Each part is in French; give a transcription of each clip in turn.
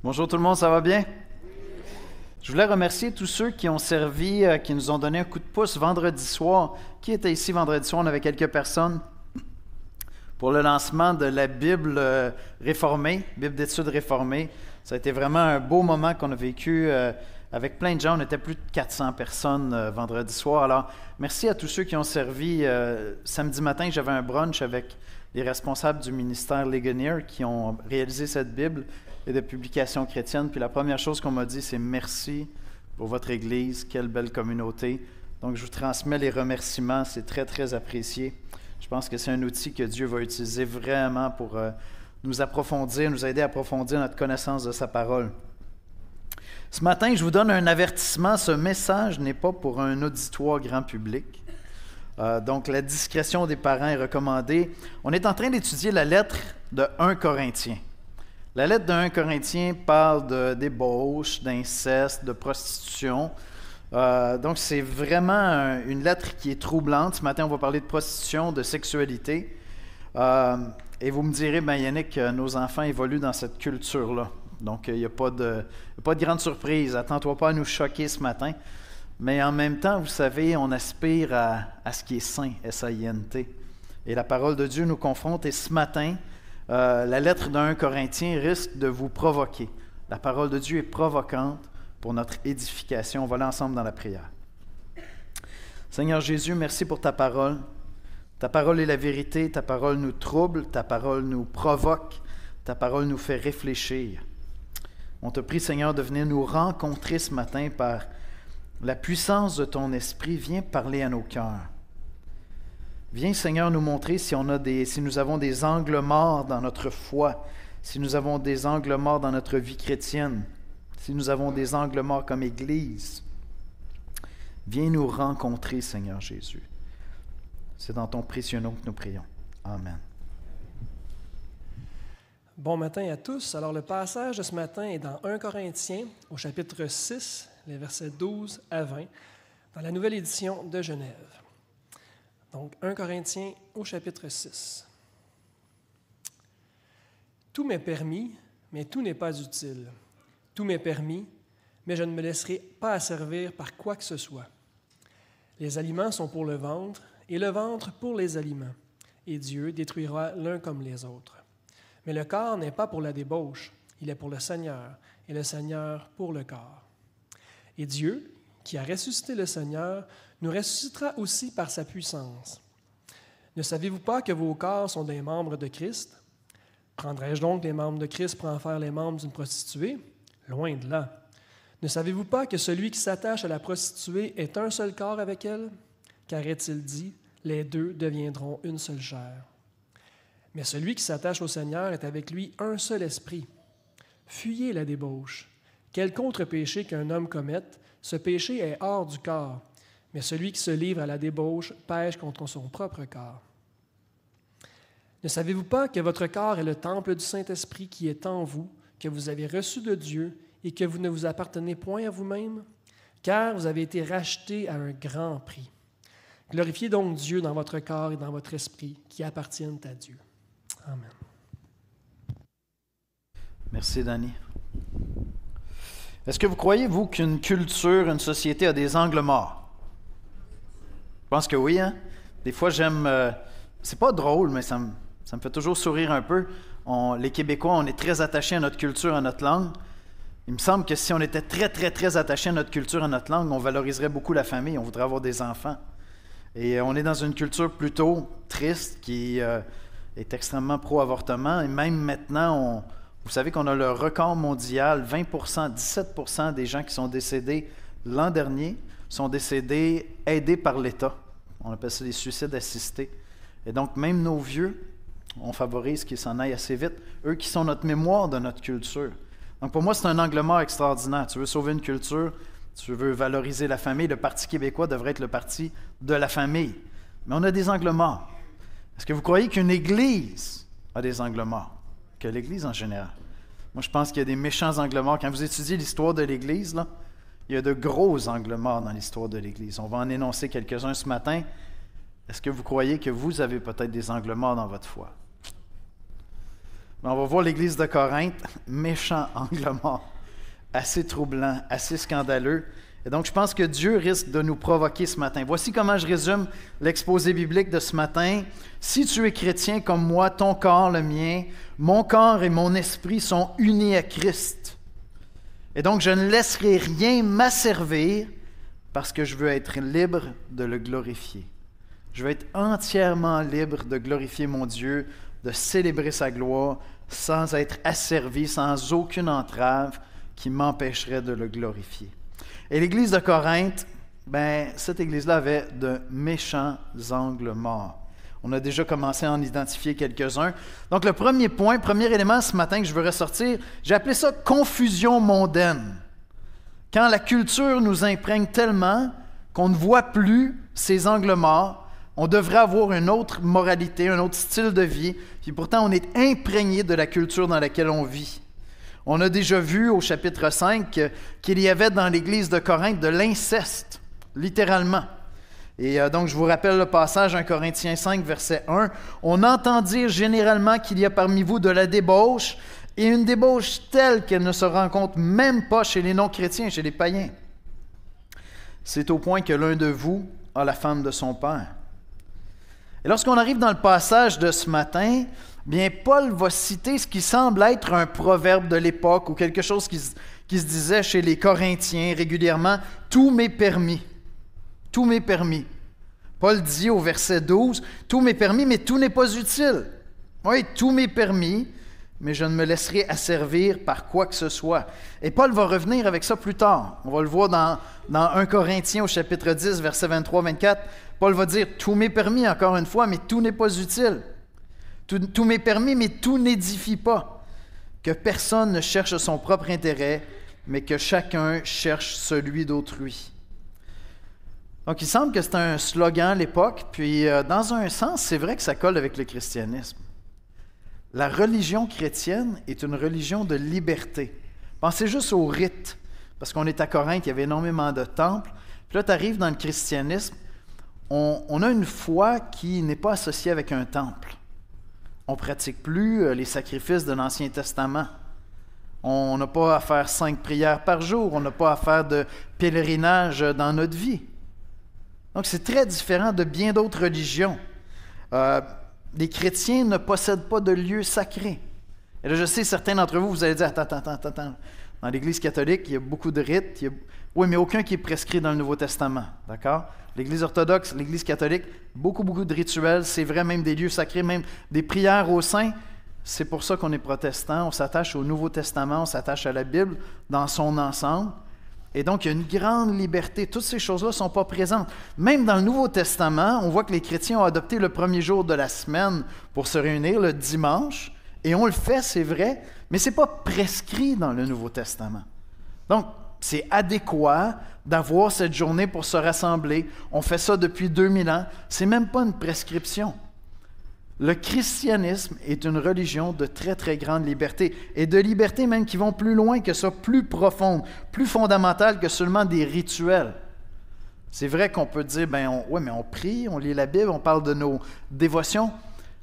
Bonjour tout le monde, ça va bien? Je voulais remercier tous ceux qui ont servi, qui nous ont donné un coup de pouce vendredi soir. Qui était ici vendredi soir? On avait quelques personnes pour le lancement de la Bible réformée, Bible d'études réformée. Ça a été vraiment un beau moment qu'on a vécu avec plein de gens. On était plus de 400 personnes vendredi soir. Alors, merci à tous ceux qui ont servi. Samedi matin, j'avais un brunch avec les responsables du ministère Ligonier qui ont réalisé cette Bible et de publication chrétienne. Puis la première chose qu'on m'a dit, c'est merci pour votre Église, quelle belle communauté. Donc je vous transmets les remerciements, c'est très, très apprécié. Je pense que c'est un outil que Dieu va utiliser vraiment pour nous approfondir, nous aider à approfondir notre connaissance de sa parole. Ce matin, je vous donne un avertissement. Ce message n'est pas pour un auditoire grand public. Donc la discrétion des parents est recommandée. On est en train d'étudier la lettre de 1 Corinthiens. La lettre de 1 Corinthiens parle de débauche, d'inceste, de prostitution. Donc, c'est vraiment une lettre qui est troublante. Ce matin, on va parler de prostitution, de sexualité. Et vous me direz, Yannick, nos enfants évoluent dans cette culture-là. Donc, il n'y a pas de grande surprise. Attends-toi pas à nous choquer ce matin. Mais en même temps, vous savez, on aspire à ce qui est saint, S-A-I-N-T. Et la parole de Dieu nous confronte. Et ce matin, la lettre d'un Corinthien risque de vous provoquer. La parole de Dieu est provocante pour notre édification. On va aller ensemble dans la prière. Seigneur Jésus, merci pour ta parole. Ta parole est la vérité, ta parole nous trouble, ta parole nous provoque, ta parole nous fait réfléchir. On te prie, Seigneur, de venir nous rencontrer ce matin par la puissance de ton esprit. Viens parler à nos cœurs. Viens, Seigneur, nous montrer si nous avons des angles morts dans notre foi, si nous avons des angles morts dans notre vie chrétienne, si nous avons des angles morts comme Église. Viens nous rencontrer, Seigneur Jésus. C'est dans ton précieux nom que nous prions. Amen. Bon matin à tous. Alors, le passage de ce matin est dans 1 Corinthiens, au chapitre 6, les versets 12 à 20, dans la nouvelle édition de Genève. Donc, 1 Corinthiens au chapitre 6. Tout m'est permis, mais tout n'est pas utile. Tout m'est permis, mais je ne me laisserai pas asservir par quoi que ce soit. Les aliments sont pour le ventre, et le ventre pour les aliments, et Dieu détruira l'un comme les autres. Mais le corps n'est pas pour la débauche, il est pour le Seigneur, et le Seigneur pour le corps. Et Dieu, qui a ressuscité le Seigneur, nous ressuscitera aussi par sa puissance. Ne savez-vous pas que vos corps sont des membres de Christ? Prendrais-je donc les membres de Christ pour en faire les membres d'une prostituée? Loin de là. Ne savez-vous pas que celui qui s'attache à la prostituée est un seul corps avec elle? Car est-il dit, les deux deviendront une seule chair. Mais celui qui s'attache au Seigneur est avec lui un seul esprit. Fuyez la débauche. Quel contre-péché qu'un homme commette, ce péché est hors du corps. Mais celui qui se livre à la débauche pêche contre son propre corps. Ne savez-vous pas que votre corps est le temple du Saint-Esprit qui est en vous, que vous avez reçu de Dieu et que vous ne vous appartenez point à vous-même? Car vous avez été rachetés à un grand prix. Glorifiez donc Dieu dans votre corps et dans votre esprit qui appartiennent à Dieu. Amen. Merci, Danny. Est-ce que vous croyez, vous, qu'une culture, une société a des angles morts? Je pense que oui, hein? Des fois, j'aime... c'est pas drôle, mais ça me fait toujours sourire un peu. Les Québécois, on est très attachés à notre culture, à notre langue. Il me semble que si on était très, très, très attachés à notre culture, à notre langue, on valoriserait beaucoup la famille, on voudrait avoir des enfants. Et on est dans une culture plutôt triste qui est extrêmement pro-avortement. Et même maintenant, vous savez qu'on a le record mondial, 20%, 17% des gens qui sont décédés l'an dernier sont décédés aidés par l'État. On appelle ça des suicides assistés. Et donc, même nos vieux, on favorise qu'ils s'en aillent assez vite, eux qui sont notre mémoire de notre culture. Donc, pour moi, c'est un angle mort extraordinaire. Tu veux sauver une culture, tu veux valoriser la famille, le Parti québécois devrait être le parti de la famille. Mais on a des angles morts. Est-ce que vous croyez qu'une Église a des angles morts? Que l'Église en général? Moi, je pense qu'il y a des méchants angles morts. Quand vous étudiez l'histoire de l'Église, là, il y a de gros angles morts dans l'histoire de l'Église. On va en énoncer quelques-uns ce matin. Est-ce que vous croyez que vous avez peut-être des angles morts dans votre foi? On va voir l'Église de Corinthe, méchant angle mort, assez troublant, assez scandaleux. Et donc, je pense que Dieu risque de nous provoquer ce matin. Voici comment je résume l'exposé biblique de ce matin. Si tu es chrétien comme moi, ton corps, le mien, mon corps et mon esprit sont unis à Christ. Et donc, je ne laisserai rien m'asservir parce que je veux être libre de le glorifier. Je veux être entièrement libre de glorifier mon Dieu, de célébrer sa gloire sans être asservi, sans aucune entrave qui m'empêcherait de le glorifier. Et l'Église de Corinthe, cette Église-là avait de méchants angles morts. On a déjà commencé à en identifier quelques-uns. Donc le premier élément ce matin que je veux ressortir, j'ai appelé ça « confusion mondaine ». Quand la culture nous imprègne tellement qu'on ne voit plus ces angles morts, on devrait avoir une autre moralité, un autre style de vie, puis pourtant on est imprégné de la culture dans laquelle on vit. On a déjà vu au chapitre 5 qu'il y avait dans l'Église de Corinthe de l'inceste, littéralement. Et donc je vous rappelle le passage 1 Corinthiens 5, verset 1. « On entend dire généralement qu'il y a parmi vous de la débauche, et une débauche telle qu'elle ne se rencontre même pas chez les non-chrétiens, chez les païens. C'est au point que l'un de vous a la femme de son père. » Et lorsqu'on arrive dans le passage de ce matin, bien Paul va citer ce qui semble être un proverbe de l'époque ou quelque chose qui se disait chez les Corinthiens régulièrement, « Tout m'est permis. Tout m'est permis. » Paul dit au verset 12, « Tout m'est permis, mais tout n'est pas utile. » Oui, tout m'est permis, mais je ne me laisserai asservir par quoi que ce soit. Et Paul va revenir avec ça plus tard. On va le voir dans 1 Corinthiens au chapitre 10, versets 23-24. Paul va dire, tout m'est permis encore une fois, mais tout n'est pas utile. Tout m'est permis, mais tout n'édifie pas. Que personne ne cherche son propre intérêt, mais que chacun cherche celui d'autrui. Donc il semble que c'est un slogan à l'époque, puis dans un sens, c'est vrai que ça colle avec le christianisme. La religion chrétienne est une religion de liberté. Pensez juste aux rites, parce qu'on est à Corinthe, il y avait énormément de temples. Puis là, tu arrives dans le christianisme, on a une foi qui n'est pas associée avec un temple. On ne pratique plus les sacrifices de l'Ancien Testament. On n'a pas à faire 5 prières par jour, on n'a pas à faire de pèlerinage dans notre vie. Donc c'est très différent de bien d'autres religions. Les chrétiens ne possèdent pas de lieu sacré. Et là, je sais, certains d'entre vous, vous allez dire, attends. Dans l'Église catholique, il y a beaucoup de rites. Oui, mais aucun qui est prescrit dans le Nouveau Testament. D'accord? L'Église orthodoxe, l'Église catholique, beaucoup de rituels. C'est vrai, même des lieux sacrés, même des prières aux saints. C'est pour ça qu'on est protestant. On s'attache au Nouveau Testament, on s'attache à la Bible dans son ensemble. Et donc, il y a une grande liberté. Toutes ces choses-là ne sont pas présentes. Même dans le Nouveau Testament, on voit que les chrétiens ont adopté le premier jour de la semaine pour se réunir, le dimanche. Et on le fait, c'est vrai, mais ce n'est pas prescrit dans le Nouveau Testament. Donc, c'est adéquat d'avoir cette journée pour se rassembler. On fait ça depuis 2000 ans. Ce n'est même pas une prescription. Le christianisme est une religion de très, très grande liberté, et de liberté même qui vont plus loin que ça, plus profonde, plus fondamentale que seulement des rituels. C'est vrai qu'on peut dire, mais on prie, on lit la Bible, on parle de nos dévotions.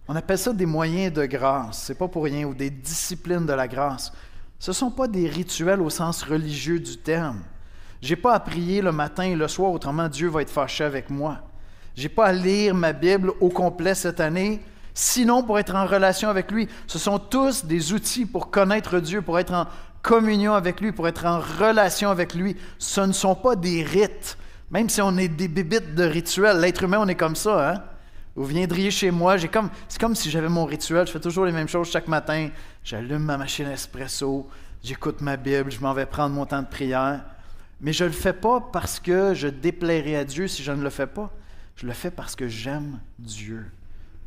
On appelle ça des moyens de grâce, c'est pas pour rien, ou des disciplines de la grâce. Ce ne sont pas des rituels au sens religieux du terme. Je n'ai pas à prier le matin et le soir, autrement Dieu va être fâché avec moi. Je n'ai pas à lire ma Bible au complet cette année, sinon pour être en relation avec lui. Ce sont tous des outils pour connaître Dieu, pour être en communion avec lui, pour être en relation avec lui. Ce ne sont pas des rites, même si on est des bébites de rituels. L'être humain, on est comme ça, hein? Vous viendriez chez moi, c'est comme si j'avais mon rituel, je fais toujours les mêmes choses chaque matin. J'allume ma machine espresso, j'écoute ma Bible, je m'en vais prendre mon temps de prière. Mais je ne le fais pas parce que je déplairai à Dieu si je ne le fais pas. Je le fais parce que j'aime Dieu.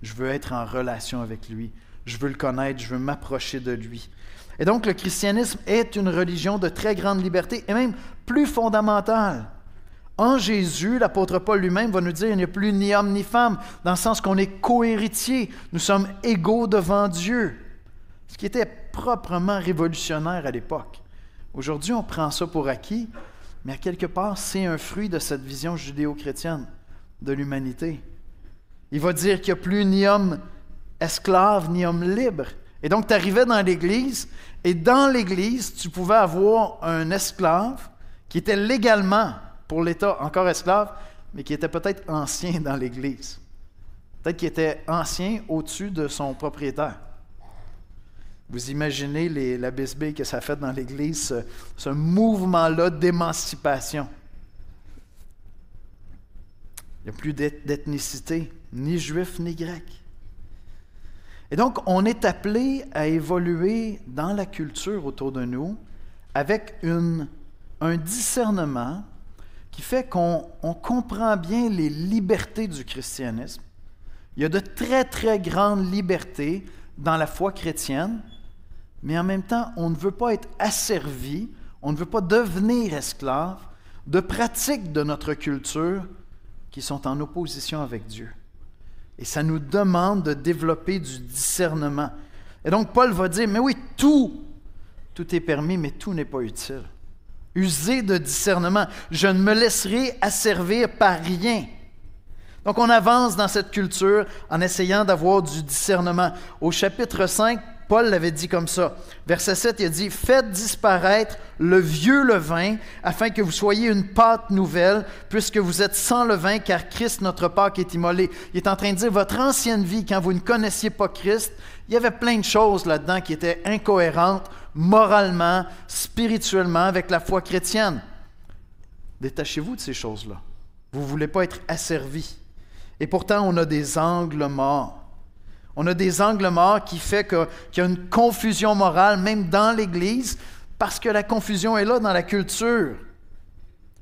Je veux être en relation avec lui. Je veux le connaître, je veux m'approcher de lui. Et donc, le christianisme est une religion de très grande liberté et même plus fondamentale. En Jésus, l'apôtre Paul lui-même va nous dire qu'il n'y a plus ni homme ni femme, dans le sens qu'on est co-héritiers. Nous sommes égaux devant Dieu. Ce qui était proprement révolutionnaire à l'époque. Aujourd'hui, on prend ça pour acquis, mais à quelque part, c'est un fruit de cette vision judéo-chrétienne de l'humanité. Il va dire qu'il n'y a plus ni homme esclave, ni homme libre. Et donc, tu arrivais dans l'Église, et dans l'Église, tu pouvais avoir un esclave qui était légalement, pour l'État, encore esclave, mais qui était peut-être ancien dans l'Église. Peut-être qu'il était ancien au-dessus de son propriétaire. Vous imaginez la bisbille que ça a fait dans l'Église, ce mouvement-là d'émancipation. Il n'y a plus d'ethnicité, ni juif ni grec. Et donc, on est appelé à évoluer dans la culture autour de nous avec un discernement qui fait qu'on comprend bien les libertés du christianisme. Il y a de très, très grandes libertés dans la foi chrétienne, mais en même temps, on ne veut pas être asservi, on ne veut pas devenir esclave de pratiques de notre culture qui sont en opposition avec Dieu. Et ça nous demande de développer du discernement. Et donc, Paul va dire, mais oui, tout est permis, mais tout n'est pas utile. Usez de discernement. Je ne me laisserai asservir par rien. Donc, on avance dans cette culture en essayant d'avoir du discernement. Au chapitre 5, Paul l'avait dit comme ça. Verset 7, il a dit « Faites disparaître le vieux levain, afin que vous soyez une pâte nouvelle, puisque vous êtes sans levain, car Christ, notre Pâque, est immolé. » Il est en train de dire, votre ancienne vie, quand vous ne connaissiez pas Christ, il y avait plein de choses là-dedans qui étaient incohérentes, moralement, spirituellement, avec la foi chrétienne. Détachez-vous de ces choses-là. Vous ne voulez pas être asservis. Et pourtant, on a des angles morts. On a des angles morts qui fait qu'il y a une confusion morale, même dans l'Église, parce que la confusion est là dans la culture.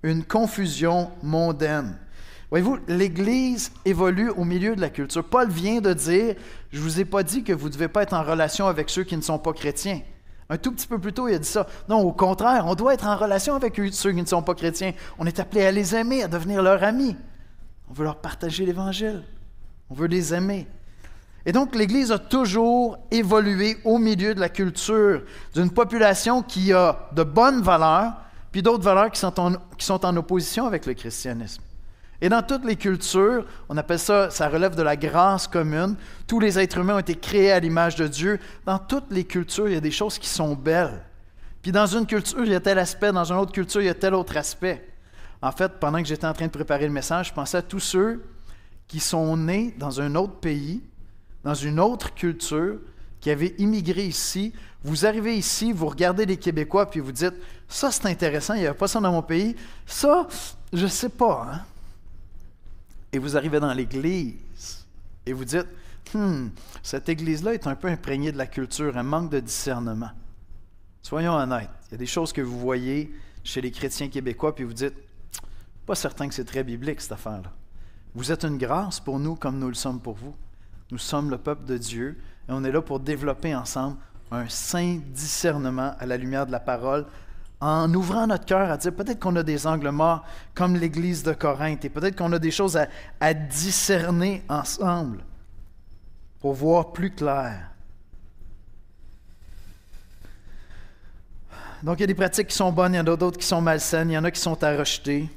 Une confusion mondaine. Voyez-vous, l'Église évolue au milieu de la culture. Paul vient de dire, je ne vous ai pas dit que vous ne devez pas être en relation avec ceux qui ne sont pas chrétiens. Un tout petit peu plus tôt, il a dit ça. Non, au contraire, on doit être en relation avec ceux qui ne sont pas chrétiens. On est appelé à les aimer, à devenir leurs amis. On veut leur partager l'Évangile. On veut les aimer. Et donc, l'Église a toujours évolué au milieu de la culture d'une population qui a de bonnes valeurs, puis d'autres valeurs qui sont en opposition avec le christianisme. Et dans toutes les cultures, on appelle ça, ça relève de la grâce commune. Tous les êtres humains ont été créés à l'image de Dieu. Dans toutes les cultures, il y a des choses qui sont belles. Puis dans une culture, il y a tel aspect, dans une autre culture, il y a tel autre aspect. En fait, pendant que j'étais en train de préparer le message, je pensais à tous ceux qui sont nés dans un autre pays, dans une autre culture, qui avaient immigré ici. Vous arrivez ici, vous regardez les Québécois, puis vous dites, ça c'est intéressant, il n'y avait pas ça dans mon pays. Ça, je ne sais pas, hein? Et vous arrivez dans l'Église, et vous dites, cette Église-là est un peu imprégnée de la culture, elle manque de discernement. Soyons honnêtes, il y a des choses que vous voyez chez les chrétiens québécois, puis vous dites, pas certain que c'est très biblique cette affaire-là. Vous êtes une grâce pour nous comme nous le sommes pour vous. Nous sommes le peuple de Dieu et on est là pour développer ensemble un saint discernement à la lumière de la parole en ouvrant notre cœur à dire peut-être qu'on a des angles morts comme l'Église de Corinthe et peut-être qu'on a des choses à discerner ensemble pour voir plus clair. Donc il y a des pratiques qui sont bonnes, il y en a d'autres qui sont malsaines, il y en a qui sont à rejeter.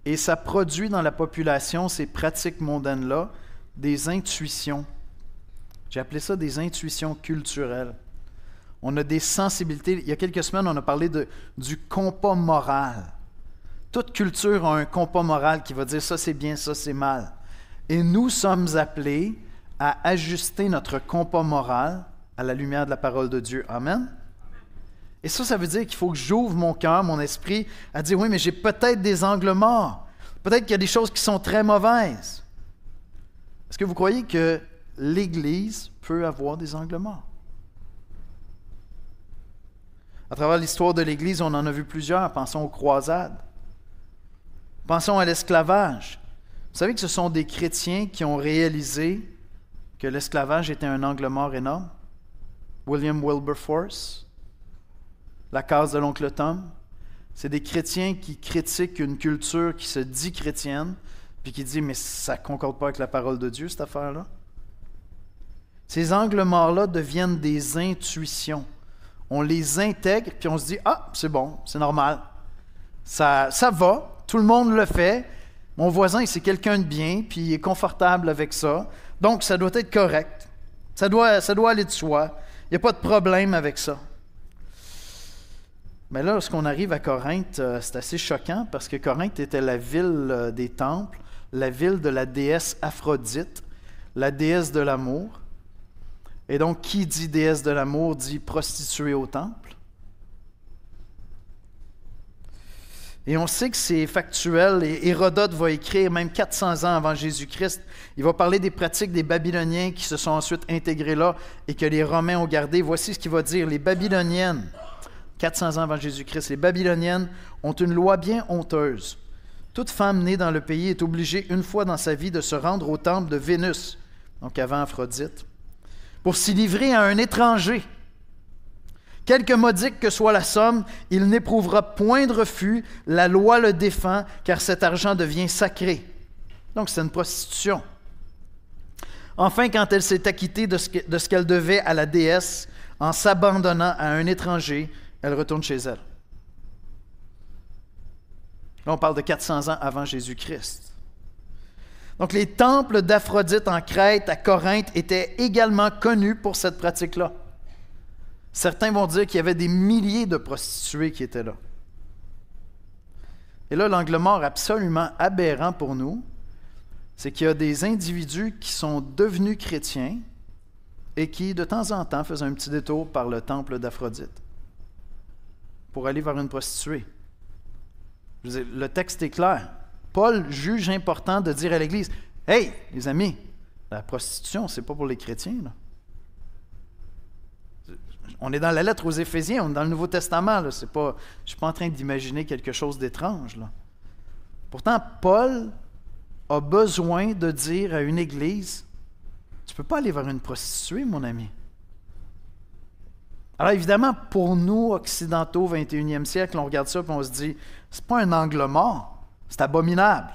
Et ça produit dans la population, ces pratiques mondaines-là, des intuitions. J'ai appelé ça des intuitions culturelles. On a des sensibilités. Il y a quelques semaines, on a parlé du compas moral. Toute culture a un compas moral qui va dire ça c'est bien, ça c'est mal. Et nous sommes appelés à ajuster notre compas moral à la lumière de la parole de Dieu. Amen? Et ça veut dire qu'il faut que j'ouvre mon cœur, mon esprit, à dire, oui, mais j'ai peut-être des angles morts. Peut-être qu'il y a des choses qui sont très mauvaises. Est-ce que vous croyez que l'Église peut avoir des angles morts? À travers l'histoire de l'Église, on en a vu plusieurs. Pensons aux croisades. Pensons à l'esclavage. Vous savez que ce sont des chrétiens qui ont réalisé que l'esclavage était un angle mort énorme? William Wilberforce, la case de l'oncle Tom. C'est des chrétiens qui critiquent une culture qui se dit chrétienne, puis qui dit, mais ça ne concorde pas avec la parole de Dieu, cette affaire-là. Ces angles morts-là deviennent des intuitions. On les intègre, puis on se dit, ah, c'est bon, c'est normal. Ça va, tout le monde le fait. Mon voisin, c'est quelqu'un de bien, puis il est confortable avec ça. Donc, ça doit être correct. Ça doit aller de soi. Il n'y a pas de problème avec ça. Mais là, lorsqu'on arrive à Corinthe, c'est assez choquant parce que Corinthe était la ville des temples, la ville de la déesse Aphrodite, la déesse de l'amour. Et donc, qui dit déesse de l'amour dit prostituée au temple. Et on sait que c'est factuel, et Hérodote va écrire, même 400 ans avant Jésus-Christ, il va parler des pratiques des Babyloniens qui se sont ensuite intégrés là et que les Romains ont gardé. Voici ce qu'il va dire. Les Babyloniennes, 400 ans avant Jésus-Christ, les Babyloniennes ont une loi bien honteuse. Toute femme née dans le pays est obligée une fois dans sa vie de se rendre au temple de Vénus, donc avant Aphrodite, pour s'y livrer à un étranger. Quelque modique que soit la somme, il n'éprouvera point de refus, la loi le défend, car cet argent devient sacré. Donc c'est une prostitution. Enfin, quand elle s'est acquittée de ce qu'elle devait à la déesse, en s'abandonnant à un étranger, elle retourne chez elle. Là, on parle de 400 ans avant Jésus-Christ. Donc les temples d'Aphrodite en Crète, à Corinthe, étaient également connus pour cette pratique-là. Certains vont dire qu'il y avait des milliers de prostituées qui étaient là. Et là, l'angle mort absolument aberrant pour nous, c'est qu'il y a des individus qui sont devenus chrétiens et qui, de temps en temps, faisaient un petit détour par le temple d'Aphrodite pour aller vers une prostituée. Je veux dire, le texte est clair. Paul juge important de dire à l'Église, « Hey, les amis, la prostitution, c'est pas pour les chrétiens, là. » On est dans la lettre aux Éphésiens, on est dans le Nouveau Testament. Là. Je ne suis pas en train d'imaginer quelque chose d'étrange. Là. Pourtant, Paul a besoin de dire à une église, tu ne peux pas aller vers une prostituée, mon ami. Alors évidemment, pour nous, occidentaux, 21e siècle, on regarde ça et on se dit, c'est pas un angle mort, c'est abominable.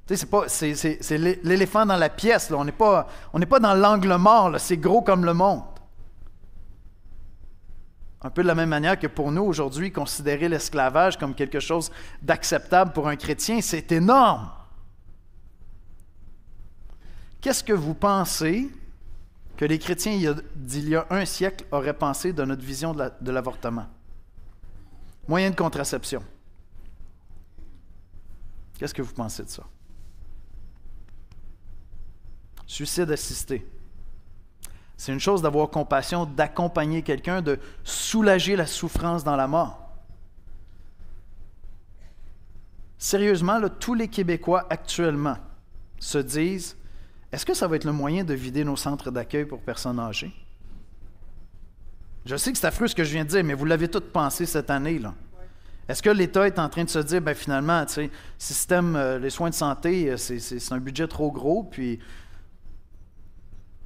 Tu sais, c'est l'éléphant dans la pièce. Là. On n'est pas dans l'angle mort, là. C'est gros comme le monde. Un peu de la même manière que pour nous, aujourd'hui, considérer l'esclavage comme quelque chose d'acceptable pour un chrétien, c'est énorme. Qu'est-ce que vous pensez que les chrétiens d'il y a un siècle auraient pensé de notre vision de l'avortement? Moyen de contraception. Qu'est-ce que vous pensez de ça? Suicide assisté. C'est une chose d'avoir compassion, d'accompagner quelqu'un, de soulager la souffrance dans la mort. Sérieusement, là, tous les Québécois actuellement se disent, est-ce que ça va être le moyen de vider nos centres d'accueil pour personnes âgées? Je sais que c'est affreux ce que je viens de dire, mais vous l'avez tous pensé cette année, là. Est-ce que l'État est en train de se dire, bien finalement, tu sais, système, les soins de santé, c'est un budget trop gros, puis...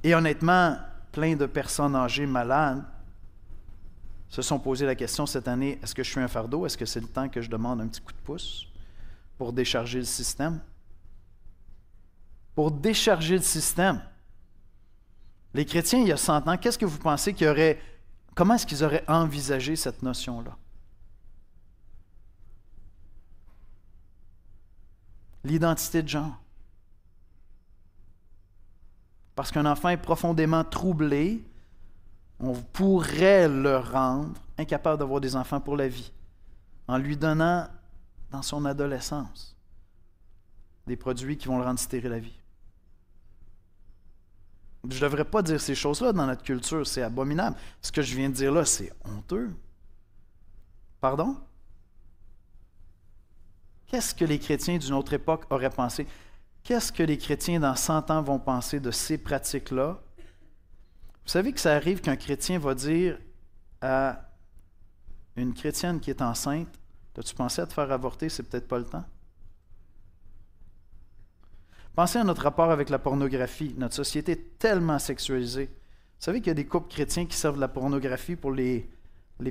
Et honnêtement, plein de personnes âgées malades se sont posé la question cette année, est-ce que je suis un fardeau? Est-ce que c'est le temps que je demande un petit coup de pouce pour décharger le système? Pour décharger le système. Les chrétiens, il y a 100 ans, qu'est-ce que vous pensez qu'il y aurait... Comment est-ce qu'ils auraient envisagé cette notion-là? L'identité de genre. Parce qu'un enfant est profondément troublé, on pourrait le rendre incapable d'avoir des enfants pour la vie, en lui donnant, dans son adolescence, des produits qui vont le rendre stérile à vie. Je ne devrais pas dire ces choses-là dans notre culture, c'est abominable. Ce que je viens de dire là, c'est honteux. Pardon? Qu'est-ce que les chrétiens d'une autre époque auraient pensé? Qu'est-ce que les chrétiens dans 100 ans vont penser de ces pratiques-là? Vous savez que ça arrive qu'un chrétien va dire à une chrétienne qui est enceinte, « As-tu pensé à te faire avorter? C'est peut-être pas le temps. » Pensez à notre rapport avec la pornographie. Notre société est tellement sexualisée. Vous savez qu'il y a des couples chrétiens qui servent de la pornographie pour les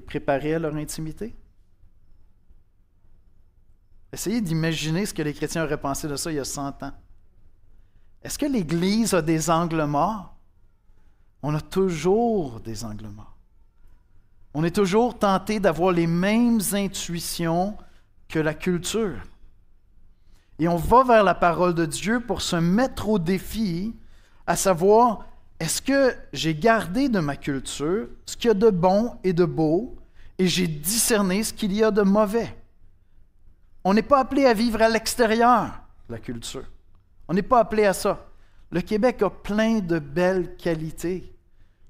préparer à leur intimité? Essayez d'imaginer ce que les chrétiens auraient pensé de ça il y a 100 ans. Est-ce que l'Église a des angles morts? On a toujours des angles morts. On est toujours tenté d'avoir les mêmes intuitions que la culture. Et on va vers la parole de Dieu pour se mettre au défi, à savoir, est-ce que j'ai gardé de ma culture ce qu'il y a de bon et de beau, et j'ai discerné ce qu'il y a de mauvais? On n'est pas appelé à vivre à l'extérieur de la culture. On n'est pas appelé à ça. Le Québec a plein de belles qualités.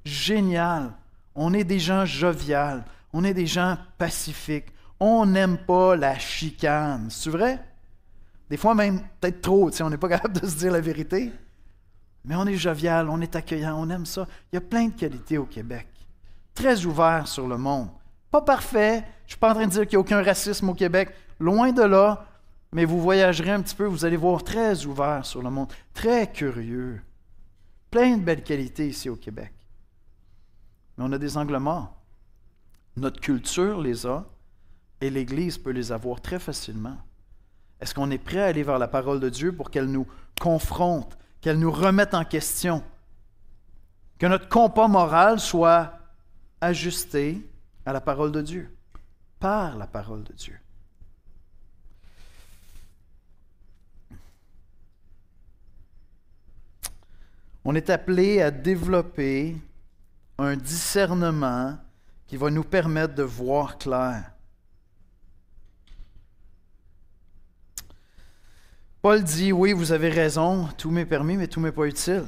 Génial. On est des gens joviales. On est des gens pacifiques. On n'aime pas la chicane. C'est vrai? Des fois même, peut-être trop. On n'est pas capable de se dire la vérité. Mais on est jovial, on est accueillant, on aime ça. Il y a plein de qualités au Québec. Très ouvert sur le monde. Pas parfait. Je ne suis pas en train de dire qu'il n'y a aucun racisme au Québec. Loin de là. Mais vous voyagerez un petit peu, vous allez voir très ouvert sur le monde. Très curieux. Plein de belles qualités ici au Québec. Mais on a des angles morts. Notre culture les a et l'Église peut les avoir très facilement. Est-ce qu'on est prêt à aller vers la parole de Dieu pour qu'elle nous confronte, qu'elle nous remette en question, que notre compas moral soit ajusté à la parole de Dieu, par la parole de Dieu? On est appelé à développer un discernement qui va nous permettre de voir clair. Paul dit, oui, vous avez raison, tout m'est permis, mais tout m'est pas utile.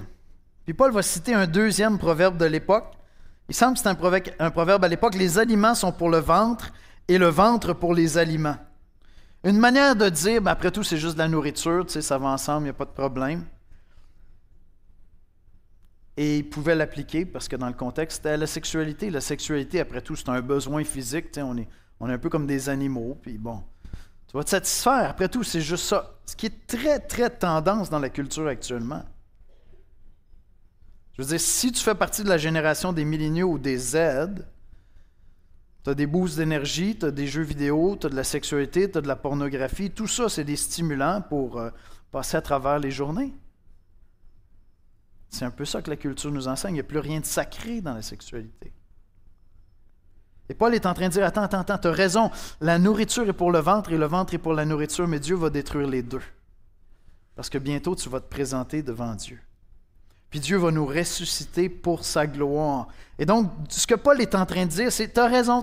Puis Paul va citer un deuxième proverbe de l'époque. Il semble que c'est un proverbe à l'époque, les aliments sont pour le ventre et le ventre pour les aliments. Une manière de dire, après tout, c'est juste de la nourriture, ça va ensemble, il n'y a pas de problème. Et il pouvait l'appliquer parce que dans le contexte, c'était la sexualité. La sexualité, après tout, c'est un besoin physique. On est un peu comme des animaux. Puis bon, tu vas te satisfaire. Après tout, c'est juste ça. Ce qui est très, très tendance dans la culture actuellement. Je veux dire, si tu fais partie de la génération des milléniaux ou des Z, tu as des boosts d'énergie, tu as des jeux vidéo, tu as de la sexualité, tu as de la pornographie. Tout ça, c'est des stimulants pour passer à travers les journées. C'est un peu ça que la culture nous enseigne. Il n'y a plus rien de sacré dans la sexualité. Et Paul est en train de dire, attends, tu as raison, la nourriture est pour le ventre et le ventre est pour la nourriture, mais Dieu va détruire les deux. Parce que bientôt, tu vas te présenter devant Dieu. Puis Dieu va nous ressusciter pour sa gloire. Et donc, ce que Paul est en train de dire, c'est, tu as raison.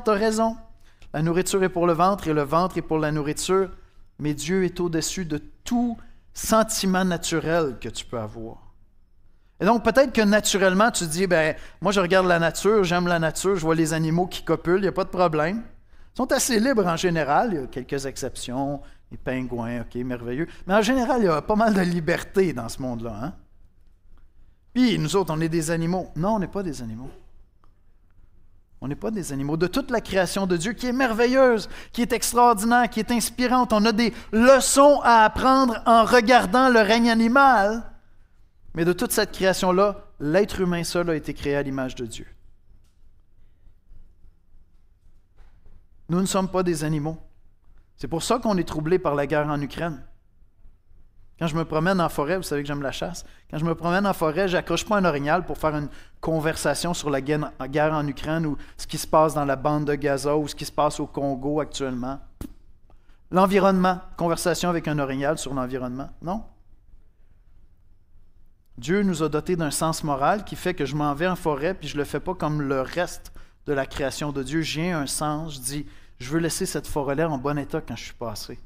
La nourriture est pour le ventre et le ventre est pour la nourriture, mais Dieu est au-dessus de tout sentiment naturel que tu peux avoir. Et donc, peut-être que naturellement, tu te dis, moi, je regarde la nature, j'aime la nature, je vois les animaux qui copulent, il n'y a pas de problème. Ils sont assez libres en général, il y a quelques exceptions, les pingouins, ok, merveilleux. Mais en général, il y a pas mal de liberté dans ce monde-là. Hein? Puis, nous autres, on est des animaux. Non, on n'est pas des animaux. On n'est pas des animaux. De toute la création de Dieu qui est merveilleuse, qui est extraordinaire, qui est inspirante, on a des leçons à apprendre en regardant le règne animal. Mais de toute cette création-là, l'être humain seul a été créé à l'image de Dieu. Nous ne sommes pas des animaux. C'est pour ça qu'on est troublé par la guerre en Ukraine. Quand je me promène en forêt, vous savez que j'aime la chasse, quand je me promène en forêt, je n'accroche pas un orignal pour faire une conversation sur la guerre en Ukraine ou ce qui se passe dans la bande de Gaza ou ce qui se passe au Congo actuellement. L'environnement, conversation avec un orignal sur l'environnement, non? Dieu nous a dotés d'un sens moral qui fait que je m'en vais en forêt puis je ne le fais pas comme le reste de la création de Dieu. J'ai un sens, je dis, je veux laisser cette forêt-là en bon état quand je suis passé.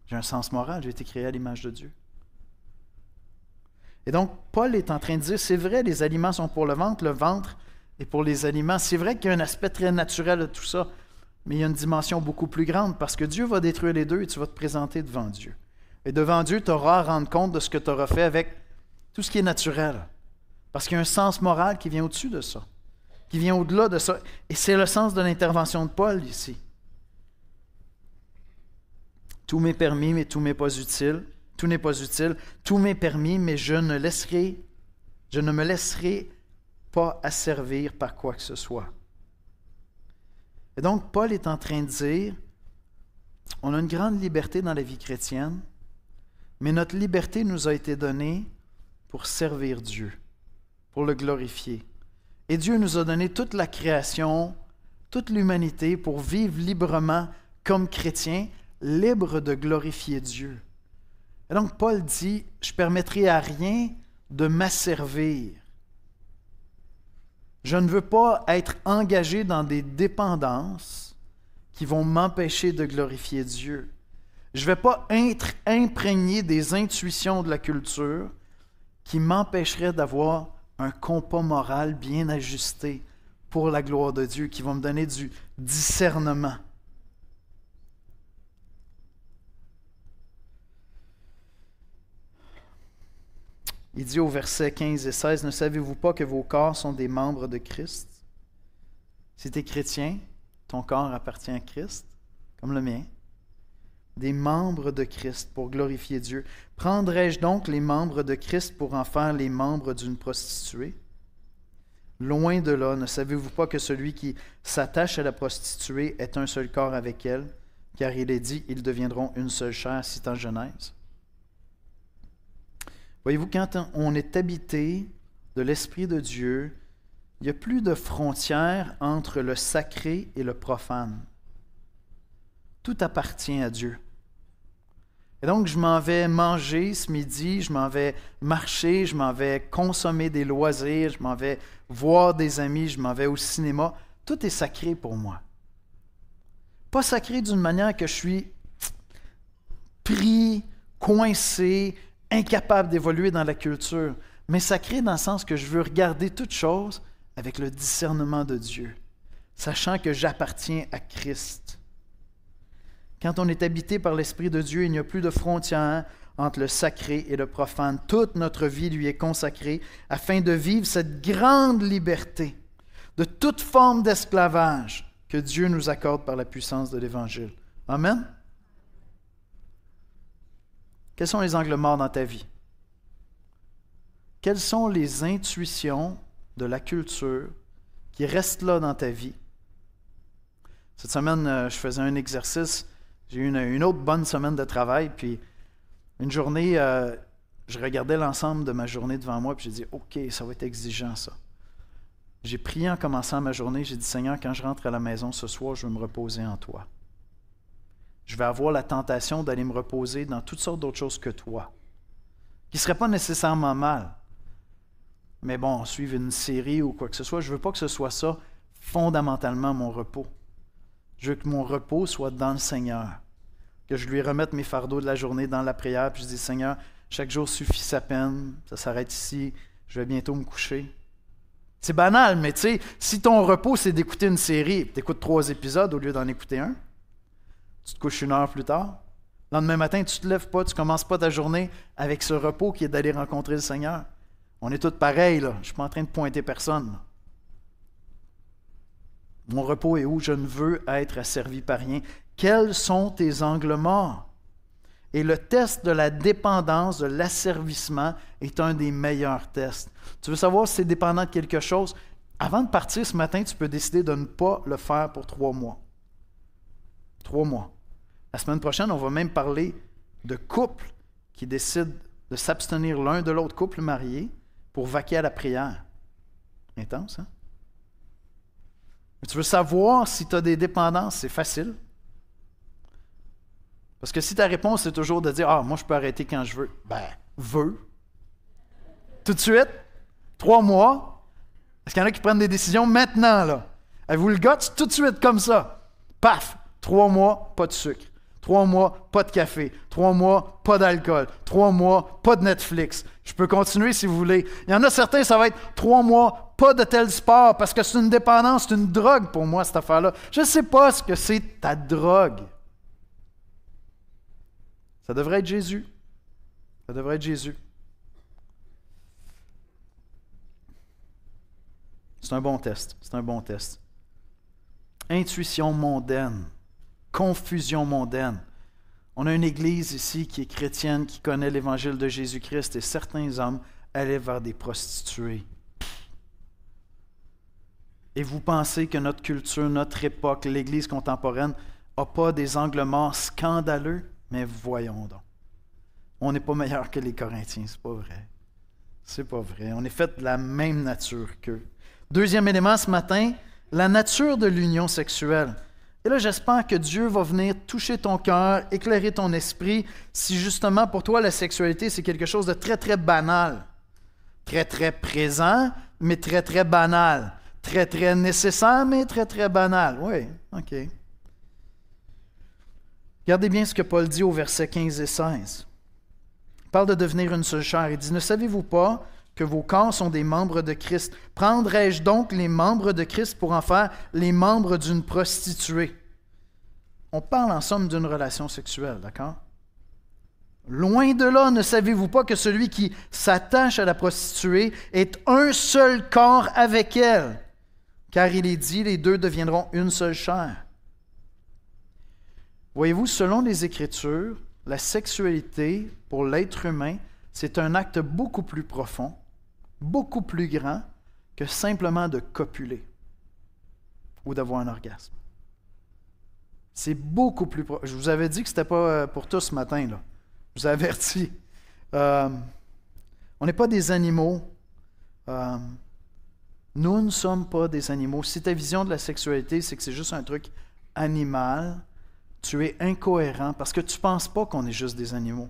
J'ai un sens moral, j'ai été créé à l'image de Dieu. Et donc, Paul est en train de dire, c'est vrai, les aliments sont pour le ventre est pour les aliments. C'est vrai qu'il y a un aspect très naturel de tout ça, mais il y a une dimension beaucoup plus grande parce que Dieu va détruire les deux et tu vas te présenter devant Dieu. Et devant Dieu, tu auras à rendre compte de ce que tu auras fait avec tout ce qui est naturel. Parce qu'il y a un sens moral qui vient au-dessus de ça, qui vient au-delà de ça. Et c'est le sens de l'intervention de Paul ici. Tout m'est permis, mais tout m'est pas utile. Tout n'est pas utile. Tout m'est permis, mais je ne me laisserai pas asservir par quoi que ce soit. Et donc, Paul est en train de dire, on a une grande liberté dans la vie chrétienne, mais notre liberté nous a été donnée pour servir Dieu, pour le glorifier. Et Dieu nous a donné toute la création, toute l'humanité pour vivre librement comme chrétiens, libres de glorifier Dieu. Et donc Paul dit, je ne permettrai à rien de m'asservir. Je ne veux pas être engagé dans des dépendances qui vont m'empêcher de glorifier Dieu. Je ne vais pas être imprégné des intuitions de la culture qui m'empêcheraient d'avoir un compas moral bien ajusté pour la gloire de Dieu, qui vont me donner du discernement. Il dit au verset 15 et 16, « Ne savez-vous pas que vos corps sont des membres de Christ? Si tu es chrétien, ton corps appartient à Christ, comme le mien. Des membres de Christ pour glorifier Dieu. Prendrais-je donc les membres de Christ pour en faire les membres d'une prostituée? Loin de là, ne savez-vous pas que celui qui s'attache à la prostituée est un seul corps avec elle, car il est dit, ils deviendront une seule chair, citant Genèse. » Voyez-vous, quand on est habité de l'Esprit de Dieu, il n'y a plus de frontières entre le sacré et le profane. Tout appartient à Dieu. Et donc, je m'en vais manger ce midi, je m'en vais marcher, je m'en vais consommer des loisirs, je m'en vais voir des amis, je m'en vais au cinéma. Tout est sacré pour moi. Pas sacré d'une manière que je suis pris, coincé, incapable d'évoluer dans la culture, mais sacré dans le sens que je veux regarder toute chose avec le discernement de Dieu, sachant que j'appartiens à Christ. Quand on est habité par l'Esprit de Dieu, il n'y a plus de frontières entre le sacré et le profane. Toute notre vie lui est consacrée afin de vivre cette grande liberté de toute forme d'esclavage que Dieu nous accorde par la puissance de l'Évangile. Amen? Quels sont les angles morts dans ta vie? Quelles sont les intuitions de la culture qui restent là dans ta vie? Cette semaine, je faisais un exercice. J'ai eu une autre bonne semaine de travail, puis une journée, je regardais l'ensemble de ma journée devant moi, puis j'ai dit, OK, ça va être exigeant, ça. J'ai prié en commençant ma journée, j'ai dit, Seigneur, quand je rentre à la maison ce soir, je veux me reposer en toi. Je vais avoir la tentation d'aller me reposer dans toutes sortes d'autres choses que toi, qui ne seraient pas nécessairement mal. Mais bon, suivre une série ou quoi que ce soit, je ne veux pas que ce soit ça fondamentalement mon repos. Je veux que mon repos soit dans le Seigneur, que je lui remette mes fardeaux de la journée dans la prière, puis je dis, Seigneur, chaque jour suffit sa peine, ça s'arrête ici, je vais bientôt me coucher. C'est banal, mais tu sais, si ton repos, c'est d'écouter une série, tu écoutes 3 épisodes au lieu d'en écouter un, tu te couches 1 heure plus tard, le lendemain matin, tu ne te lèves pas, tu ne commences pas ta journée avec ce repos qui est d'aller rencontrer le Seigneur. On est tous pareils, là. Je ne suis pas en train de pointer personne. Là. Mon repos est où? Je ne veux être asservi par rien. Quels sont tes angles morts? Et le test de la dépendance, de l'asservissement, est un des meilleurs tests. Tu veux savoir si tu es dépendant de quelque chose? Avant de partir ce matin, tu peux décider de ne pas le faire pour 3 mois. 3 mois. La semaine prochaine, on va même parler de couples qui décident de s'abstenir l'un de l'autre, couple marié, pour vaquer à la prière. Intense, hein? Mais tu veux savoir si tu as des dépendances, c'est facile. Parce que si ta réponse est toujours de dire « Ah, moi je peux arrêter quand je veux », ben, veux. Tout de suite, 3 mois. Est-ce qu'il y en a qui prennent des décisions maintenant, là? Avez-vous le guts tout de suite comme ça? Paf! 3 mois, pas de sucre. 3 mois, pas de café. 3 mois, pas d'alcool. 3 mois, pas de Netflix. Je peux continuer si vous voulez. Il y en a certains, ça va être 3 mois, pas de tel sport, parce que c'est une dépendance, c'est une drogue pour moi, cette affaire-là. Je ne sais pas ce que c'est ta drogue. Ça devrait être Jésus. Ça devrait être Jésus. C'est un bon test. C'est un bon test. Intuition mondaine. Confusion mondaine. On a une église ici qui est chrétienne, qui connaît l'évangile de Jésus-Christ, et certains hommes allaient vers des prostituées. Et vous pensez que notre culture, notre époque, l'église contemporaine, n'a pas des angles morts scandaleux? Mais voyons donc. On n'est pas meilleur que les Corinthiens, c'est pas vrai. C'est pas vrai. On est fait de la même nature qu'eux. Deuxième élément ce matin, la nature de l'union sexuelle. Et là, j'espère que Dieu va venir toucher ton cœur, éclairer ton esprit, si justement pour toi la sexualité, c'est quelque chose de très, très banal. Très, très présent, mais très, très banal. Très, très nécessaire, mais très, très banal. Oui, OK. Regardez bien ce que Paul dit au verset 15 et 16. Il parle de devenir une seule chair. Il dit, « Ne savez-vous pas que vos corps sont des membres de Christ? Prendrais-je donc les membres de Christ pour en faire les membres d'une prostituée? » On parle en somme d'une relation sexuelle, d'accord? Loin de là, ne savez-vous pas que celui qui s'attache à la prostituée est un seul corps avec elle? Car il est dit, les deux deviendront une seule chair. Voyez-vous, selon les Écritures, la sexualité, pour l'être humain, c'est un acte beaucoup plus profond, beaucoup plus grand que simplement de copuler ou d'avoir un orgasme. C'est beaucoup plus profond. Je vous avais dit que ce n'était pas pour tous ce matin, là. Je vous ai averti. On n'est pas des animaux. Nous ne sommes pas des animaux. Si ta vision de la sexualité, c'est que c'est juste un truc animal, tu es incohérent parce que tu ne penses pas qu'on est juste des animaux.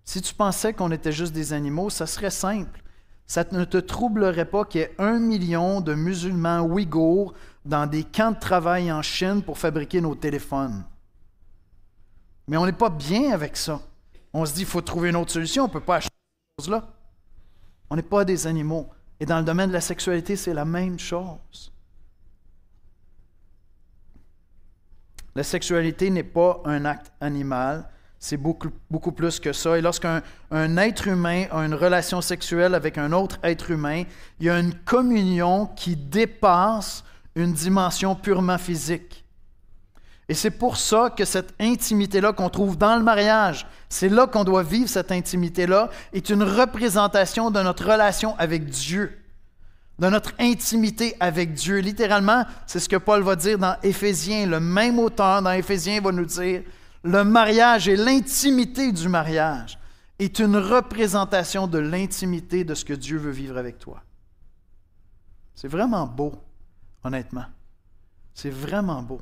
Si tu pensais qu'on était juste des animaux, ça serait simple. Ça ne te troublerait pas qu'il y ait 1 million de musulmans ouïghours dans des camps de travail en Chine pour fabriquer nos téléphones. Mais on n'est pas bien avec ça. On se dit, il faut trouver une autre solution, on ne peut pas acheter ces choses-là. On n'est pas des animaux. Et dans le domaine de la sexualité, c'est la même chose. La sexualité n'est pas un acte animal, c'est beaucoup plus que ça. Et lorsqu'un être humain a une relation sexuelle avec un autre être humain, il y a une communion qui dépasse une dimension purement physique. Et c'est pour ça que cette intimité-là qu'on trouve dans le mariage, c'est là qu'on doit vivre cette intimité-là, est une représentation de notre relation avec Dieu, de notre intimité avec Dieu. Littéralement, c'est ce que Paul va dire dans Éphésiens. Le même auteur dans Éphésiens va nous dire, le mariage et l'intimité du mariage est une représentation de l'intimité de ce que Dieu veut vivre avec toi. C'est vraiment beau, honnêtement. C'est vraiment beau.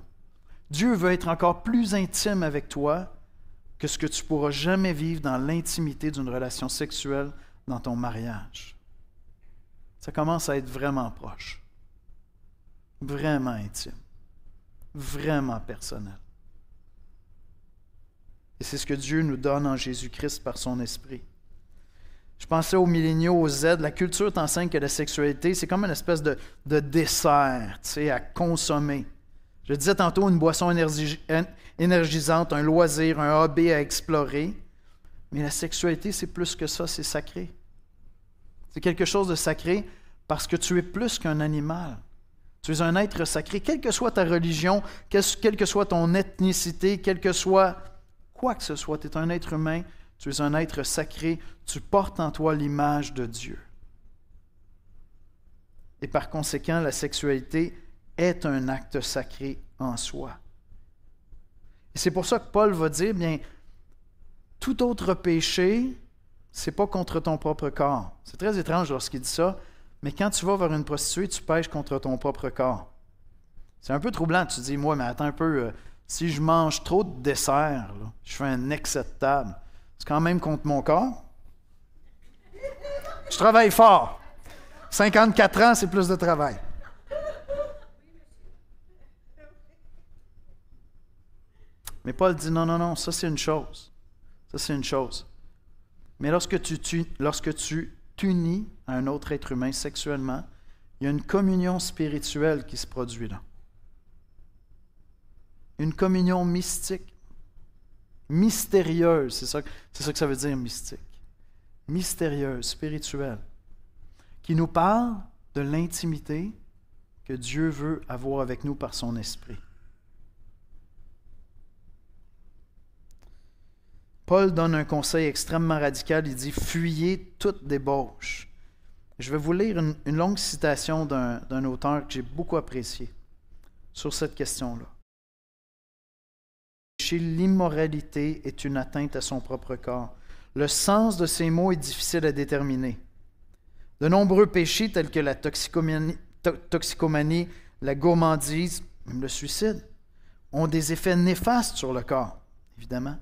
Dieu veut être encore plus intime avec toi que ce que tu pourras jamais vivre dans l'intimité d'une relation sexuelle dans ton mariage. Ça commence à être vraiment proche, vraiment intime, vraiment personnel. Et c'est ce que Dieu nous donne en Jésus-Christ par son Esprit. Je pensais aux milléniaux, aux Z. La culture t'enseigne que la sexualité, c'est comme une espèce de dessert, tu sais, à consommer. Je disais tantôt, une boisson énergisante, un loisir, un hobby à explorer. Mais la sexualité, c'est plus que ça, c'est sacré. C'est quelque chose de sacré parce que tu es plus qu'un animal. Tu es un être sacré, quelle que soit ta religion, quelle que soit ton ethnicité, quelle que soit quoi que ce soit. Tu es un être humain, tu es un être sacré, tu portes en toi l'image de Dieu. Et par conséquent, la sexualité est un acte sacré en soi. Et c'est pour ça que Paul va dire, bien, tout autre péché, c'est pas contre ton propre corps. C'est très étrange lorsqu'il dit ça, mais quand tu vas vers une prostituée, tu pèches contre ton propre corps. C'est un peu troublant. Tu te dis, moi, mais attends un peu, si je mange trop de dessert, là, je fais un excès de table, c'est quand même contre mon corps. Je travaille fort. 54 ans, c'est plus de travail. Mais Paul dit, non, ça c'est une chose. Ça c'est une chose. Mais lorsque tu t'unis à un autre être humain sexuellement, il y a une communion spirituelle qui se produit là. Une communion mystique. Mystérieuse, c'est ça que ça veut dire, mystique. Mystérieuse, spirituelle. Qui nous parle de l'intimité que Dieu veut avoir avec nous par son esprit. Paul donne un conseil extrêmement radical. Il dit « Fuyez toute débauche ». Je vais vous lire une longue citation d'un auteur que j'ai beaucoup apprécié sur cette question-là. Chez l'immoralité est une atteinte à son propre corps. Le sens de ces mots est difficile à déterminer. De nombreux péchés tels que la toxicomanie, la gourmandise, même le suicide, ont des effets néfastes sur le corps, évidemment.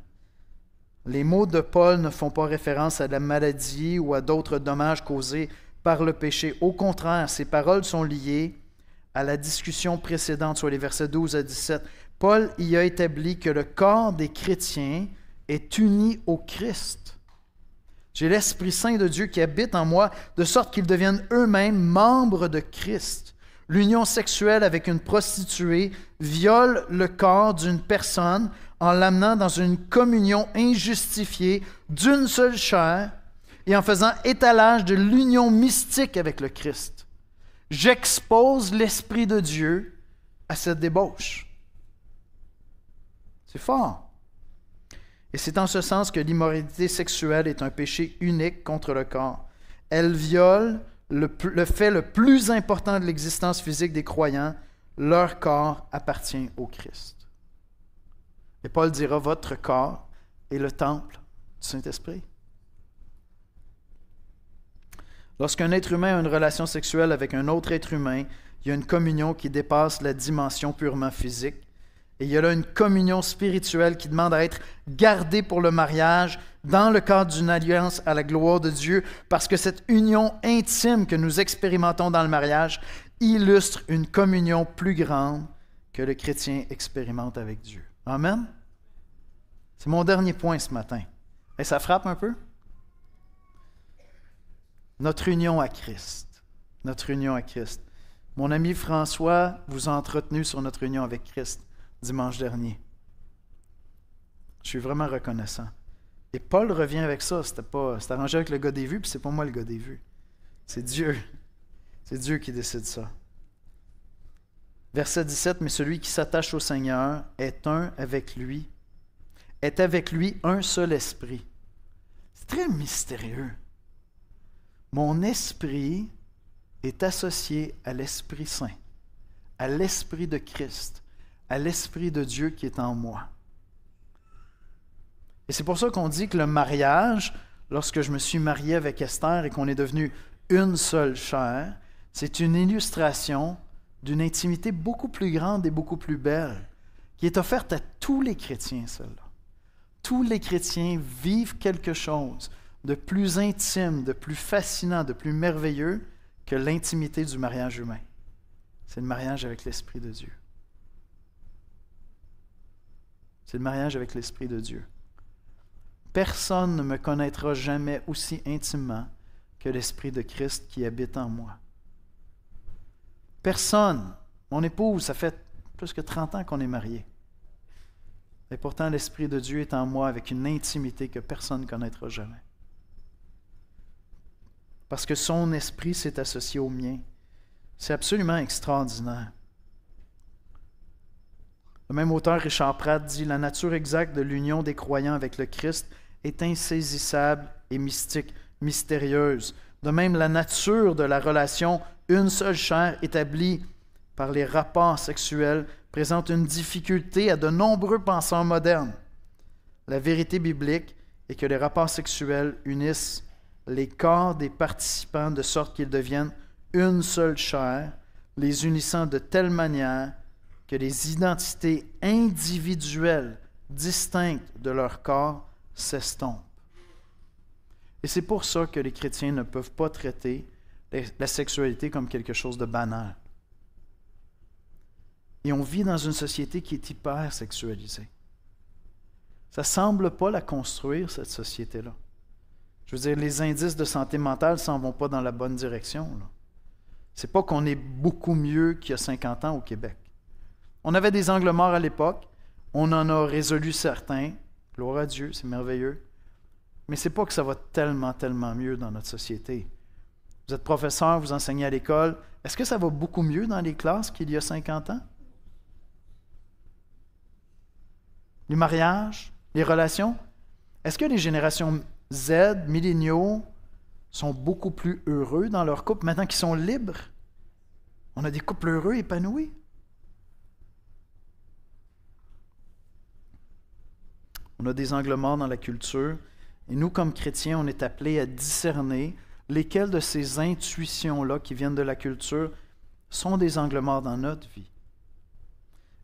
Les mots de Paul ne font pas référence à la maladie ou à d'autres dommages causés par le péché. Au contraire, ces paroles sont liées à la discussion précédente, soit les versets 12 à 17. Paul y a établi que le corps des chrétiens est uni au Christ. J'ai l'Esprit Saint de Dieu qui habite en moi, de sorte qu'ils deviennent eux-mêmes membres de Christ. L'union sexuelle avec une prostituée viole le corps d'une personne en l'amenant dans une communion injustifiée d'une seule chair et en faisant étalage de l'union mystique avec le Christ. J'expose l'Esprit de Dieu à cette débauche. C'est fort. Et c'est en ce sens que l'immoralité sexuelle est un péché unique contre le corps. Elle viole le fait le plus important de l'existence physique des croyants. Leur corps appartient au Christ. Et Paul dira, votre corps est le temple du Saint-Esprit. Lorsqu'un être humain a une relation sexuelle avec un autre être humain, il y a une communion qui dépasse la dimension purement physique. Et il y a là une communion spirituelle qui demande à être gardée pour le mariage dans le cadre d'une alliance à la gloire de Dieu, parce que cette union intime que nous expérimentons dans le mariage illustre une communion plus grande que le chrétien expérimente avec Dieu. Amen? C'est mon dernier point ce matin. Et ça frappe un peu? Notre union à Christ. Notre union à Christ. Mon ami François vous a entretenu sur notre union avec Christ dimanche dernier. Je suis vraiment reconnaissant. Et Paul revient avec ça. C'est arrangé avec le gars des vues, puis c'est pas moi le gars des vues. C'est Dieu. C'est Dieu qui décide ça. Verset 17, mais celui qui s'attache au Seigneur est un avec lui. Est avec lui un seul esprit. C'est très mystérieux. Mon esprit est associé à l'Esprit Saint, à l'Esprit de Christ, à l'Esprit de Dieu qui est en moi. Et c'est pour ça qu'on dit que le mariage, lorsque je me suis marié avec Esther et qu'on est devenu une seule chair, c'est une illustration d'une intimité beaucoup plus grande et beaucoup plus belle, qui est offerte à tous les chrétiens, celle-là. Tous les chrétiens vivent quelque chose de plus intime, de plus fascinant, de plus merveilleux que l'intimité du mariage humain. C'est le mariage avec l'Esprit de Dieu. C'est le mariage avec l'Esprit de Dieu. Personne ne me connaîtra jamais aussi intimement que l'Esprit de Christ qui habite en moi. Personne. Mon épouse, ça fait plus que 30 ans qu'on est mariés. Et pourtant, l'Esprit de Dieu est en moi avec une intimité que personne ne connaîtra jamais. Parce que son esprit s'est associé au mien. C'est absolument extraordinaire. Le même auteur, Richard Pratt, dit « La nature exacte de l'union des croyants avec le Christ est insaisissable et mystique, mystérieuse. De même, la nature de la relation une seule chair établie par les rapports sexuels présente une difficulté à de nombreux penseurs modernes. La vérité biblique est que les rapports sexuels unissent les corps des participants de sorte qu'ils deviennent une seule chair, les unissant de telle manière que les identités individuelles distinctes de leur corps s'estompent. Et c'est pour ça que les chrétiens ne peuvent pas traiter la sexualité comme quelque chose de banal. Et on vit dans une société qui est hyper sexualisée. Ça ne semble pas la construire, cette société-là. Je veux dire, les indices de santé mentale s'en vont pas dans la bonne direction. Ce n'est pas qu'on est beaucoup mieux qu'il y a 50 ans au Québec. On avait des angles morts à l'époque, on en a résolu certains, gloire à Dieu, c'est merveilleux, mais ce n'est pas que ça va tellement, tellement mieux dans notre société. Vous êtes professeur, vous enseignez à l'école, est-ce que ça va beaucoup mieux dans les classes qu'il y a 50 ans? Les mariages, les relations, est-ce que les générations Z, milléniaux, sont beaucoup plus heureux dans leur couple maintenant qu'ils sont libres? On a des couples heureux, épanouis. On a des angles morts dans la culture. Et nous, comme chrétiens, on est appelés à discerner lesquelles de ces intuitions-là qui viennent de la culture sont des angles morts dans notre vie.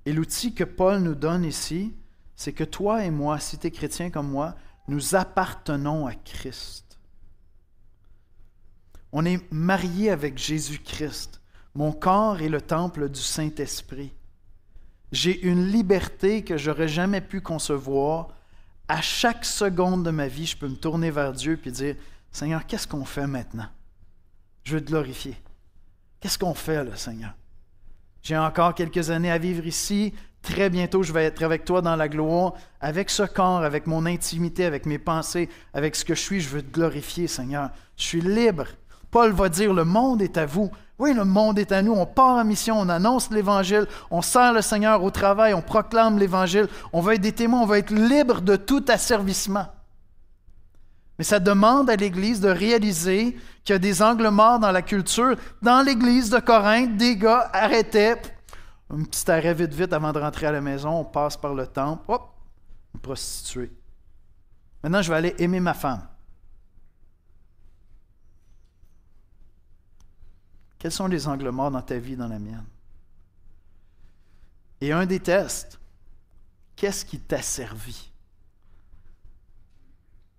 Et l'outil que Paul nous donne ici, c'est que toi et moi, si tu es chrétien comme moi, nous appartenons à Christ. On est mariés avec Jésus-Christ. Mon corps est le temple du Saint-Esprit. J'ai une liberté que je n'aurais jamais pu concevoir. À chaque seconde de ma vie, je peux me tourner vers Dieu et dire, « Seigneur, qu'est-ce qu'on fait maintenant? Je veux te glorifier. Qu'est-ce qu'on fait, là, Seigneur? J'ai encore quelques années à vivre ici. Très bientôt, je vais être avec toi dans la gloire. Avec ce corps, avec mon intimité, avec mes pensées, avec ce que je suis, je veux te glorifier, Seigneur. Je suis libre. » Paul va dire, « Le monde est à vous. » Oui, le monde est à nous. On part en mission, on annonce l'Évangile, on sert le Seigneur au travail, on proclame l'Évangile. On va être des témoins, on va être libre de tout asservissement. Mais ça demande à l'Église de réaliser qu'il y a des angles morts dans la culture. Dans l'Église de Corinthe, des gars arrêtaient, un petit arrêt vite avant de rentrer à la maison, on passe par le temple, hop, une prostituée. Maintenant, je vais aller aimer ma femme. Quels sont les angles morts dans ta vie, dans la mienne? Et un des tests, qu'est-ce qui t'a servi?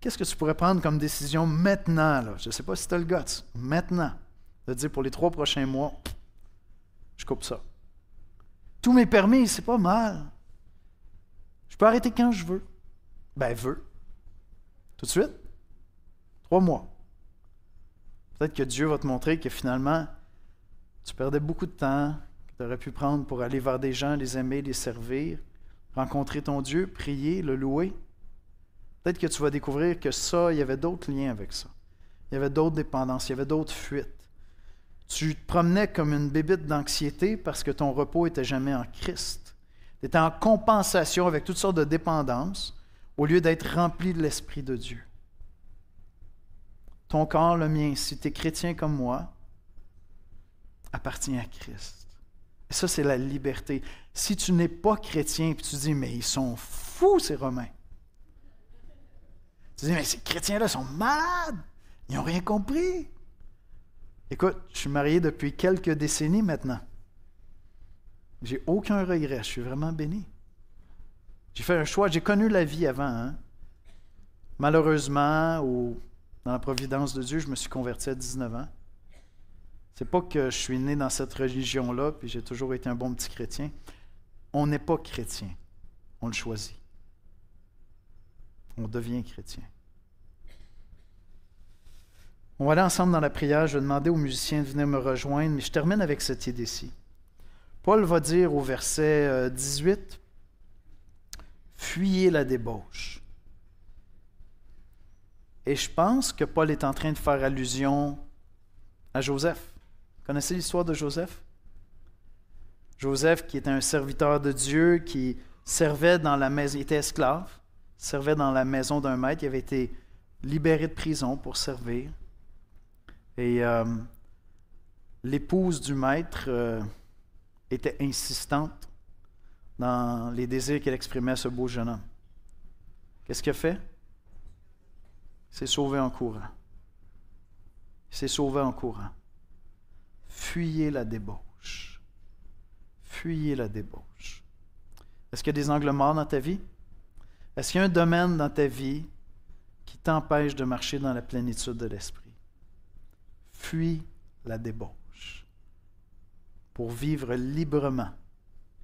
Qu'est-ce que tu pourrais prendre comme décision maintenant? Là? Je ne sais pas si tu as le guts. Maintenant. De dire pour les 3 prochains mois, je coupe ça. Tous mes permis, c'est pas mal. Je peux arrêter quand je veux. Ben, veux. Tout de suite. 3 mois. Peut-être que Dieu va te montrer que finalement, tu perdais beaucoup de temps que tu aurais pu prendre pour aller vers des gens, les aimer, les servir, rencontrer ton Dieu, prier, le louer. Peut-être que tu vas découvrir que ça, il y avait d'autres liens avec ça. Il y avait d'autres dépendances, il y avait d'autres fuites. Tu te promenais comme une bébite d'anxiété parce que ton repos n'était jamais en Christ. Tu étais en compensation avec toutes sortes de dépendances au lieu d'être rempli de l'Esprit de Dieu. Ton corps, le mien, si tu es chrétien comme moi, appartient à Christ. Et ça, c'est la liberté. Si tu n'es pas chrétien et tu dis, mais ils sont fous, ces Romains. Tu dis, mais ces chrétiens-là sont malades. Ils n'ont rien compris. Écoute, je suis marié depuis quelques décennies maintenant. J'ai aucun regret. Je suis vraiment béni. J'ai fait un choix. J'ai connu la vie avant. Hein? Malheureusement, dans la providence de Dieu, je me suis converti à 19 ans. C'est pas que je suis né dans cette religion-là, puis j'ai toujours été un bon petit chrétien. On n'est pas chrétien. On le choisit. On devient chrétien. On va aller ensemble dans la prière. Je vais demander aux musiciens de venir me rejoindre, mais je termine avec cette idée-ci. Paul va dire au verset 18, « Fuyez la débauche. » Et je pense que Paul est en train de faire allusion à Joseph. Vous connaissez l'histoire de Joseph? Joseph, qui était un serviteur de Dieu, qui servait dans la maison, il était esclave, servait dans la maison d'un maître, il avait été libéré de prison pour servir. Et l'épouse du maître était insistante dans les désirs qu'elle exprimait à ce beau jeune homme. Qu'est-ce qu'il a fait? Il s'est sauvé en courant. Il s'est sauvé en courant. Fuyez la débauche. Fuyez la débauche. Est-ce qu'il y a des angles morts dans ta vie? Est-ce qu'il y a un domaine dans ta vie qui t'empêche de marcher dans la plénitude de l'Esprit? Fuis la débauche pour vivre librement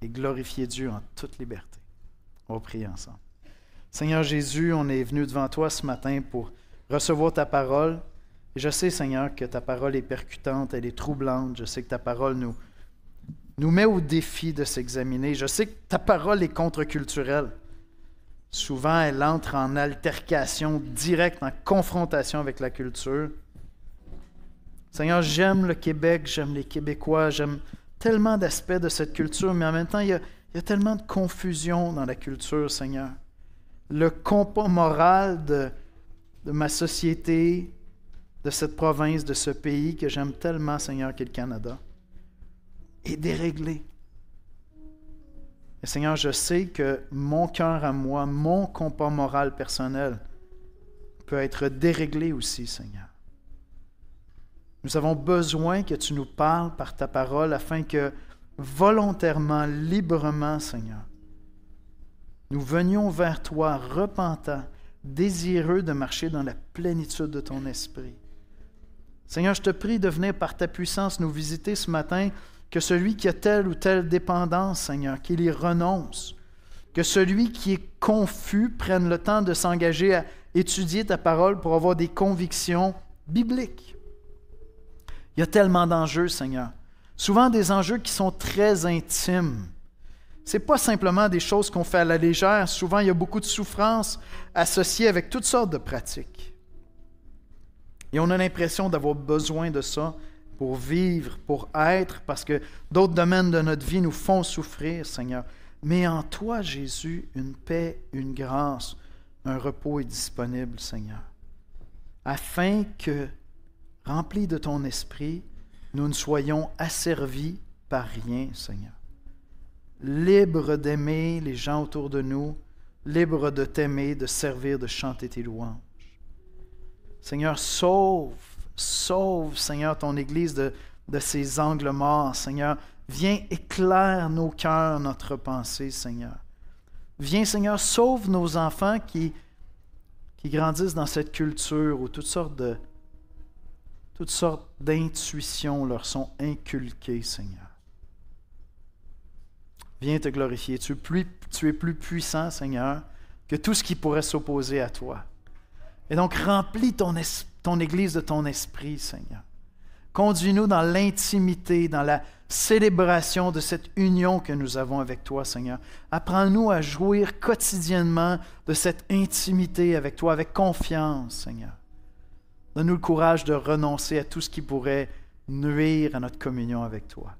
et glorifier Dieu en toute liberté. On va prier ensemble. Seigneur Jésus, on est venu devant toi ce matin pour recevoir ta parole. Et je sais, Seigneur, que ta parole est percutante, elle est troublante. Je sais que ta parole nous met au défi de s'examiner. Je sais que ta parole est contre-culturelle. Souvent, elle entre en altercation directe, en confrontation avec la culture. Seigneur, j'aime le Québec, j'aime les Québécois, j'aime tellement d'aspects de cette culture, mais en même temps, il y a tellement de confusion dans la culture, Seigneur. Le compas moral de ma société, de cette province, de ce pays que j'aime tellement, Seigneur, qu'est le Canada, est déréglé. Et Seigneur, je sais que mon cœur à moi, mon compas moral personnel peut être déréglé aussi, Seigneur. Nous avons besoin que tu nous parles par ta parole afin que volontairement, librement, Seigneur, nous venions vers toi repentants, désireux de marcher dans la plénitude de ton esprit. Seigneur, je te prie de venir par ta puissance nous visiter ce matin, que celui qui a telle ou telle dépendance, Seigneur, qu'il y renonce, que celui qui est confus prenne le temps de s'engager à étudier ta parole pour avoir des convictions bibliques. Il y a tellement d'enjeux, Seigneur. Souvent des enjeux qui sont très intimes. Ce n'est pas simplement des choses qu'on fait à la légère. Souvent, il y a beaucoup de souffrances associées avec toutes sortes de pratiques. Et on a l'impression d'avoir besoin de ça pour vivre, pour être, parce que d'autres domaines de notre vie nous font souffrir, Seigneur. Mais en toi, Jésus, une paix, une grâce, un repos est disponible, Seigneur. Afin que, remplis de ton esprit, nous ne soyons asservis par rien, Seigneur. Libres d'aimer les gens autour de nous, libres de t'aimer, de servir, de chanter tes louanges. Seigneur, sauve, Seigneur, ton Église de ces angles morts, Seigneur. Viens, éclaire nos cœurs, notre pensée, Seigneur. Viens, Seigneur, sauve nos enfants qui grandissent dans cette culture où toutes sortes d'intuitions leur sont inculquées, Seigneur. Viens te glorifier. Tu es plus puissant, Seigneur, que tout ce qui pourrait s'opposer à toi. Et donc, remplis ton Église de ton esprit, Seigneur. Conduis-nous dans l'intimité, dans la célébration de cette union que nous avons avec toi, Seigneur. Apprends-nous à jouir quotidiennement de cette intimité avec toi, avec confiance, Seigneur. Donne-nous le courage de renoncer à tout ce qui pourrait nuire à notre communion avec toi.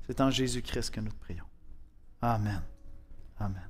C'est en Jésus-Christ que nous te prions. Amen. Amen.